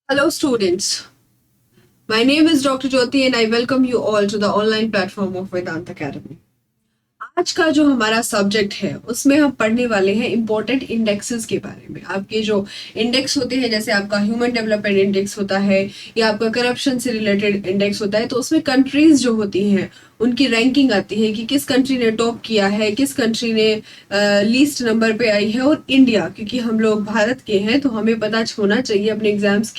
Hello, students. My name is Dr. Jyoti and I welcome you all to the online platform of Vedant Academy. आज का जो हमारा subject है उसमें हम पढ़ने वाले हैं इम्पोर्टेंट इंडेक्सेस के बारे में। आपके जो इंडेक्स होते हैं, जैसे आपका ह्यूमन डेवलपमेंट इंडेक्स होता है या आपका करप्शन से रिलेटेड इंडेक्स होता है, तो उसमें कंट्रीज जो होती हैं उनकी रैंकिंग आती है कि किस कंट्री ने टॉप किया है, किस कंट्री ने लीस्ट नंबर पे आई है। और इंडिया, क्योंकि हम लोग भारत के हैं तो हमें पता होना चाहिए, अपने एग्जाम्स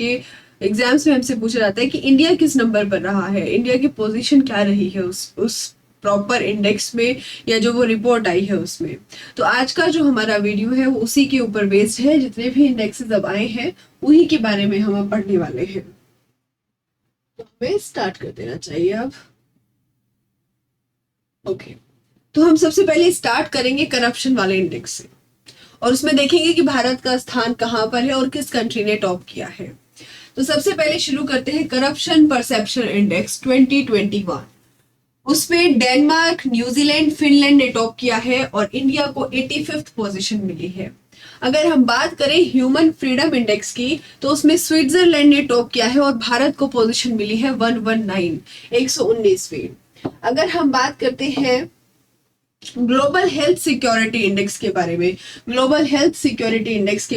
में हमसे पूछा जाता है कि इंडिया किस नंबर पर रहा है, इंडिया की पोजीशन क्या रही है उस प्रॉपर इंडेक्स में या जो वो रिपोर्ट आई है उसमें। तो आज का जो हमारा वीडियो है वो उसी के ऊपर बेस्ड है। जितने भी इंडेक्सेस अब आए हैं उन्हीं के बारे में हम अब पढ़ने वाले हैं। तो हमें स्टार्ट कर देना चाहिए अब। ओके, तो हम सबसे पहले स्टार्ट करेंगे करप्शन वाले इंडेक्स से और उसमें देखेंगे कि भारत का स्थान कहाँ पर है और किस कंट्री ने टॉप किया है। तो सबसे पहले शुरू करते हैं करप्शन परसेप्शन इंडेक्स 2021। उसमें डेनमार्क, न्यूजीलैंड, फिनलैंड ने टॉप किया है और इंडिया को 85th पोजीशन मिली है। अगर हम बात करें ह्यूमन फ्रीडम इंडेक्स की तो उसमें स्विट्जरलैंड ने टॉप किया है और भारत को पोजीशन मिली है 119वीं। अगर हम बात करते हैं ग्लोबल हेल्थ सिक्योरिटी इंडेक्स के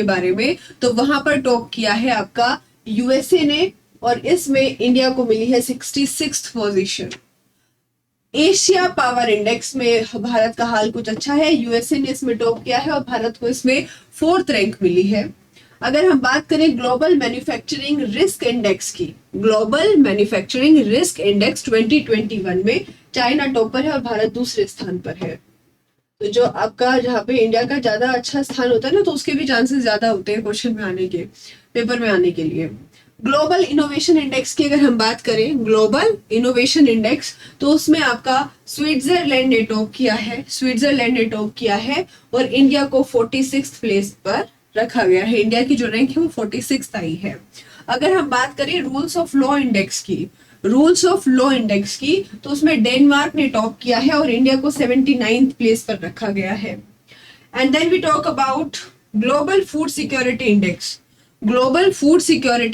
बारे में, तो वहां पर टॉप किया है आपका यूएसए ने और इसमें इंडिया को मिली है 66th position. Asia power index में भारत का हाल कुछ अच्छा है, यूएसए ने इसमें टॉप किया है और भारत को इसमें 4th रैंक मिली है। अगर हम बात करें ग्लोबल मैन्युफैक्चरिंग रिस्क इंडेक्स की, ग्लोबल मैन्युफैक्चरिंग रिस्क इंडेक्स 2021 में चाइना टॉपर है और भारत दूसरे स्थान पर है। तो जो आपका जहाँ पे इंडिया का ज्यादा अच्छा स्थान होता है ना, तो उसके भी चांसेस ज्यादा होते हैं क्वेश्चन में आने के, पेपर में आने के लिए। ग्लोबल इनोवेशन इंडेक्स की अगर हम बात करें, ग्लोबल इनोवेशन इंडेक्स, तो उसमें आपका स्विट्जरलैंड ने टॉप किया है और इंडिया को 46th प्लेस पर रखा गया है। इंडिया की जो रैंक है वो 46th आई है। अगर हम बात करें रूल्स ऑफ लॉ इंडेक्स की, तो उसमें डेनमार्क ने टॉप किया है और इंडिया को 79th प्लेस पर रखा गया है। And then we talk about global food security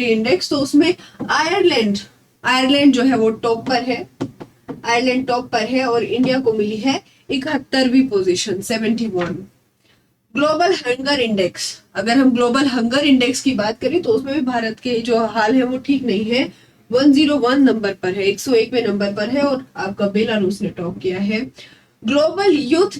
index, तो उसमें आयरलैंड जो है वो टॉप पर है और इंडिया को मिली है 71वीं पोजीशन, 71। ग्लोबल हंगर इंडेक्स, अगर हम ग्लोबल हंगर इंडेक्स की बात करें तो उसमें भी भारत के जो हाल है वो ठीक नहीं है, 101 नंबर पर है, 101वें नंबर पर है और आपका बेलारूस ने टॉप किया है। ग्लोबल यूथ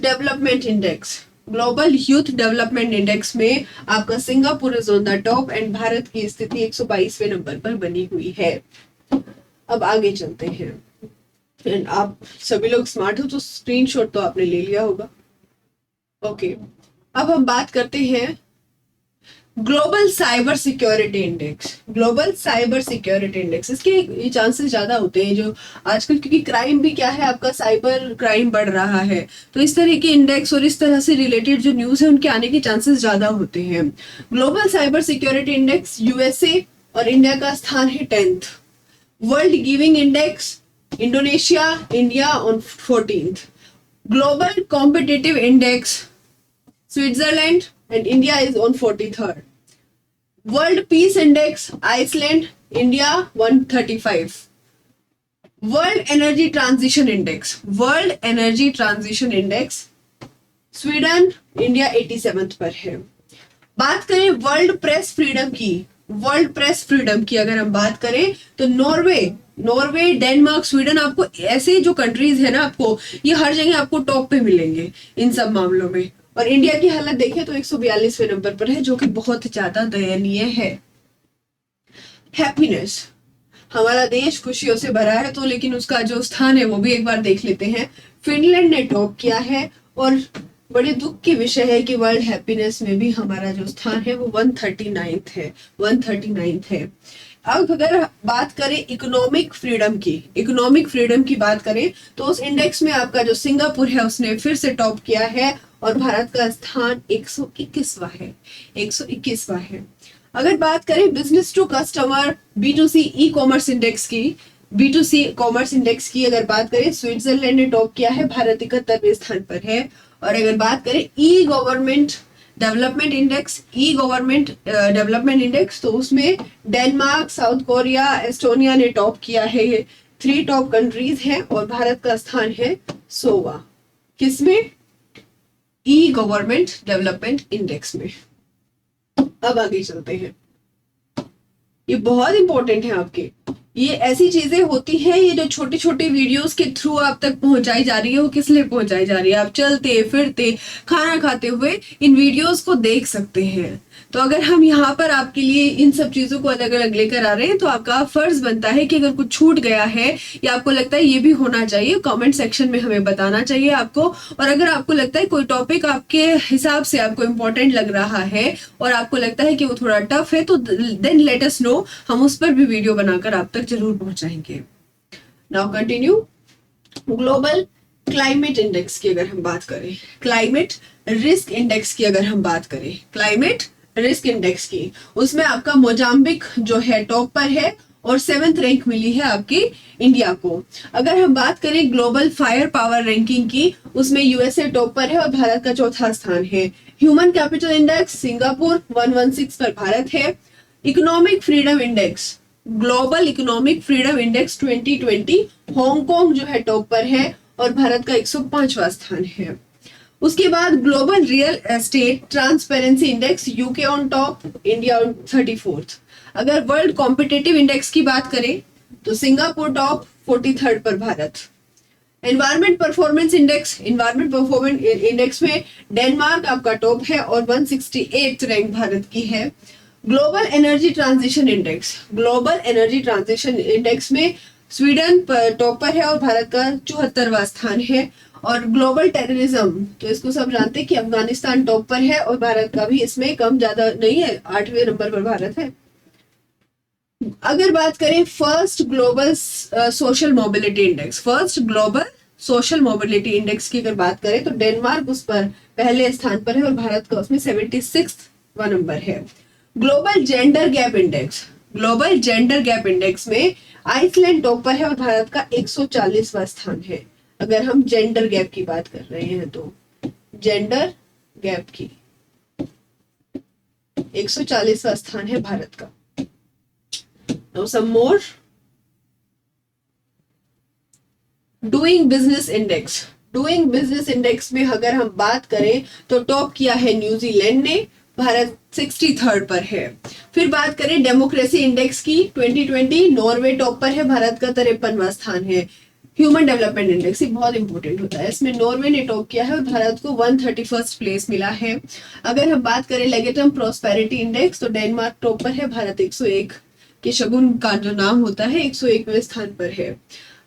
डेवलपमेंट इंडेक्स में आपका Singapore is on the top and Bharat की स्थिति 122वें नंबर पर बनी हुई है। अब आगे चलते हैं। एंड आप सभी लोग स्मार्ट हो तो स्क्रीनशॉट तो आपने ले लिया होगा। ओके, अब हम बात करते हैं ग्लोबल साइबर सिक्योरिटी इंडेक्स। इसके ये चांसेस ज्यादा होते हैं जो आजकल, क्योंकि क्राइम भी क्या है, आपका साइबर क्राइम बढ़ रहा है, तो इस तरह के इंडेक्स और इस तरह से रिलेटेड जो न्यूज है उनके आने के चांसेस ज्यादा होते हैं। Global cyber security index, USA और इंडिया का स्थान है 10th। World giving index, Indonesia, India on 14th। Global competitive index, Switzerland and India is on 43rd. World Peace Index, Iceland, India 135. World Energy Transition Index, Sweden, India 87th पर है। बात करें world press freedom की अगर हम बात करें तो नॉर्वे, डेनमार्क, स्वीडन, आपको ऐसे जो कंट्रीज है ना, आपको ये हर जगह आपको टॉप पे मिलेंगे इन सब मामलों में। और इंडिया की हालत देखें तो 142वें नंबर पर है, जो कि बहुत ज्यादा दयनीय है। हैप्पीनेस, हमारा देश खुशियों से भरा है, तो लेकिन उसका जो स्थान है वो भी एक बार देख लेते हैं। फिनलैंड ने टॉप किया है और बड़े दुख की विषय है कि वर्ल्ड हैप्पीनेस में भी हमारा जो स्थान है वो 139th है। अब अगर बात करें इकोनॉमिक फ्रीडम की बात करें तो उस इंडेक्स में आपका जो सिंगापुर है उसने फिर से टॉप किया है और भारत का स्थान 121वां है। अगर बात करें business to customer B2C e commerce index की अगर बात करें, स्विट्जरलैंड ने टॉप किया है, भारत 71वें स्थान पर है। और अगर बात करें ई गवर्नमेंट डेवलपमेंट इंडेक्स, ई गवर्नमेंट डेवलपमेंट इंडेक्स, तो उसमें डेनमार्क, साउथ कोरिया, एस्टोनिया ने टॉप किया है। ये 3 टॉप कंट्रीज हैं और भारत का स्थान है 100वां। किसमें? ई गवर्नमेंट डेवलपमेंट इंडेक्स में। अब आगे चलते हैं, ये बहुत इंपॉर्टेंट है आपके। ये ऐसी चीजें होती हैं, ये जो छोटी छोटी वीडियोस के थ्रू आप तक पहुंचाई जा रही है, वो किस लिए पहुंचाई जा रही है? आप चलते फिरते खाना खाते हुए इन वीडियोस को देख सकते हैं। तो अगर हम यहाँ पर आपके लिए इन सब चीजों को अलग अलग लेकर आ रहे हैं, तो आपका फर्ज बनता है कि अगर कुछ छूट गया है या आपको लगता है ये भी होना चाहिए, कमेंट सेक्शन में हमें बताना चाहिए आपको। और अगर आपको लगता है कोई टॉपिक आपके हिसाब से आपको इम्पोर्टेंट लग रहा है और आपको लगता है कि वो थोड़ा टफ है, तो देन लेट अस नो, हम उस पर भी वीडियो बनाकर आप तक जरूर पहुंचाएंगे। Now continue. Global climate index की अगर हम बात करें, क्लाइमेट रिस्क इंडेक्स की अगर हम बात करें, क्लाइमेट रिस्क इंडेक्स की, उसमें आपका मोजाम्बिक जो है टॉप पर है और 7th रैंक मिली है आपकी इंडिया को। अगर हम बात करें ग्लोबल फायर पावर रैंकिंग की, उसमें यूएसए टॉप पर है और भारत का 4था स्थान है। ह्यूमन कैपिटल इंडेक्स सिंगापुर 116 पर भारत है। Economic freedom index, global economic freedom index 2020, Hong Kong जो है टॉप पर है और भारत का 105वां स्थान है। उसके बाद global real estate transparency index, UK on top, India on 34th। अगर वर्ल्ड कॉम्पिटिटिव इंडेक्स की बात करें तो सिंगापुर टॉप, 43rd पर Bharat. Environment performance index, environment performance index में डेनमार्क आपका टॉप है और 168th रैंक भारत की है। Global energy transition index, global energy transition index में स्वीडन पर टॉप पर है और भारत का 74वां स्थान है। और ग्लोबल टेररिज्म, तो इसको सब जानते हैं कि अफगानिस्तान टॉप पर है और भारत का भी इसमें कम ज्यादा नहीं है, 8वें नंबर पर भारत है। अगर बात करें first global social mobility index, first global social mobility index की अगर बात करें तो डेनमार्क उस पर पहले स्थान पर है और भारत का उसमें 76वां नंबर है। Global gender gap index, global gender gap index में आइसलैंड टॉप पर है और भारत का 140वां स्थान है। अगर हम जेंडर गैप की बात कर रहे हैं तो जेंडर गैप की 140वां स्थान है भारत का। Now some more. Doing business index, doing business index में अगर हम बात करें तो टॉप किया है न्यूजीलैंड ने, भारत 63rd पर है। फिर बात करें डेमोक्रेसी इंडेक्स की 2020, नॉर्वे टॉप पर है, भारत का 53वां स्थान है। ह्यूमन डेवलपमेंट इंडेक्स ये बहुत इंपॉर्टेंट होता है, इसमें नॉर्वे ने टॉप किया है और भारत को 131st प्लेस मिला है। अगर हम बात करें लेगेटम प्रोस्पेरिटी इंडेक्स तो डेनमार्क टॉप पर है, भारत 101 के शगुन का जो नाम होता है 101वें स्थान पर है।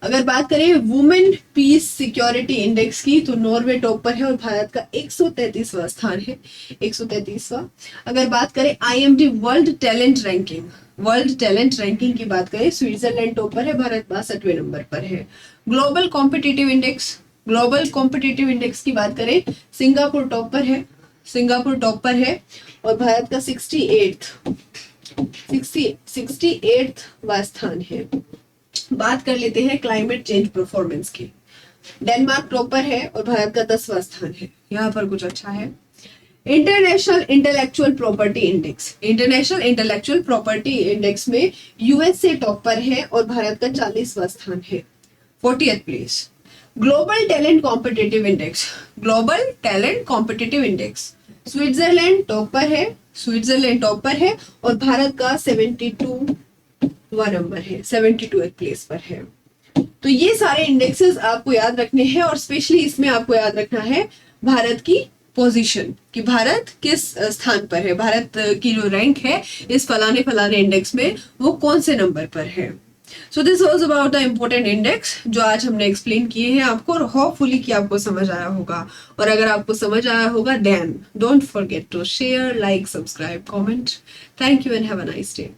अगर बात करें वुमेन पीस सिक्योरिटी इंडेक्स की तो नॉर्वे टॉप पर है और भारत का 133वां स्थान है, 133वां। अगर बात करें IMD world talent ranking, world talent ranking की बात करें स्विट्जरलैंड टॉप पर है, भारत 62वें नंबर पर है। Global competitive index, global competitive index की बात करें सिंगापुर टॉप पर है, सिंगापुर टॉप पर है और भारत का 68वां स्थान है। बात कर लेते हैं क्लाइमेट चेंज परफॉर्मेंस की। डेनमार्क टॉप पर है और भारत का 10वां स्थान है। यहाँ पर कुछ अच्छा है। International intellectual property index, international intellectual property index में यूएसए टॉप पर है और भारत का 40वां स्थान है, 40th place. Global talent competitive index, global talent competitive index Switzerland top पर है, स्विट्जरलैंड टॉप पर है और भारत का 72वां नंबर है, 72th प्लेस पर है। तो ये सारे इंडेक्सेस आपको याद रखने हैं और स्पेशली इसमें आपको याद रखना है भारत की पोजीशन, कि भारत किस स्थान पर है, भारत की जो रैंक है इस फलाने फलाने इंडेक्स में वो कौन से नंबर पर है। So this was about the important index जो आज हमने एक्सप्लेन किए हैं आपको, और होपफुली कि आपको समझ आया होगा। और अगर आपको समझ आया होगा then don't forget to share, like, subscribe, comment. Thank you and have a nice day.